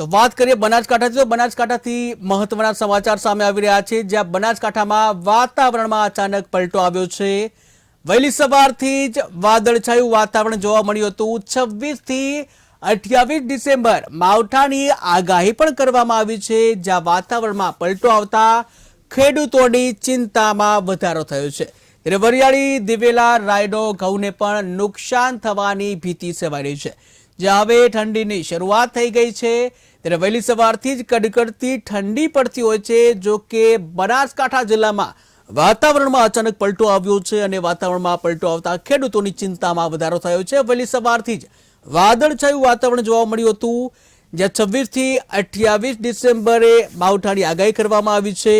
તો વાત કરીએ બનાસકાંઠાથી તો બનાસકાંઠાથી મહત્વના સમાચાર સામે આવી રહ્યા છે જ્યાં બનાસકાંઠામાં વાતાવરણમાં અચાનક પલટો આવ્યો છે। વહેલી સવારથી જ વાદળછાયું વાતાવરણ જોવા મળ્યું હતું। 26 થી 28 ડિસેમ્બર માવઠાની આગાહી પણ કરવામાં આવી છે જ્યાં વાતાવરણમાં પલટો આવતા ખેડૂતોની ચિંતામાં વધારો થયો છે। ત્યારે વરિયાળી દિવેલા રાયડો ઘઉંને પણ નુકસાન થવાની ભીતિ સેવાઈ રહી છે। જ્યાં હવે ઠંડીની શરૂઆત થઈ ગઈ છે ત્યારે વહેલી સવારથી જ કડકડતી ઠંડી પડતી હોય છે। જો કે બનાસકાંઠા જિલ્લામાં વાતાવરણમાં અચાનક પલટો આવ્યો છે અને વાતાવરણમાં પલટો આવતા ખેડૂતોની ચિંતામાં વધારો થયો છે। વહેલી સવારથી જ વાદળછાયું વાતાવરણ જોવા મળ્યું હતું જ્યાં 26 થી 28 ડિસેમ્બરે માવઠાની આગાહી કરવામાં આવી છે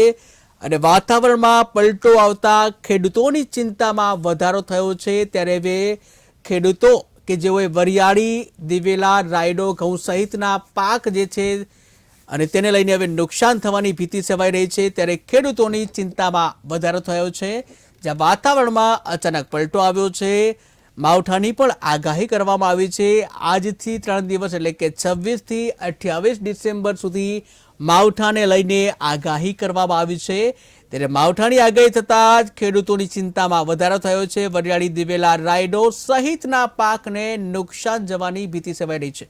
અને વાતાવરણમાં પલટો આવતા ખેડૂતોની ચિંતામાં વધારો થયો છે। ત્યારે હવે ખેડૂતો કે જેઓએ વરિયાળી દિવેલા રાયડો ઘઉં સહિતના પાક જે છે અને તેને લઈને હવે નુકસાન થવાની ભીતિ સેવાઈ રહી છે ત્યારે ખેડૂતોની ચિંતામાં વધારો થયો છે જ્યાં વાતાવરણમાં અચાનક પલટો આવ્યો છે। માવઠાની પણ આગાહી કરવામાં આવી છે। આજથી 3 દિવસ એટલે કે 26 થી 28 ડિસેમ્બર સુધી માવઠાને લઈને આગાહી કરવામાં આવી છે ત્યારે માવઠાની આગાહી થતાં જ ખેડૂતોની ચિંતામાં વધારો થયો છે। વરિયાળી દિવેલા રાયડો સહિતના પાકને નુકસાન જવાની ભીતિ સેવાઈ રહી છે।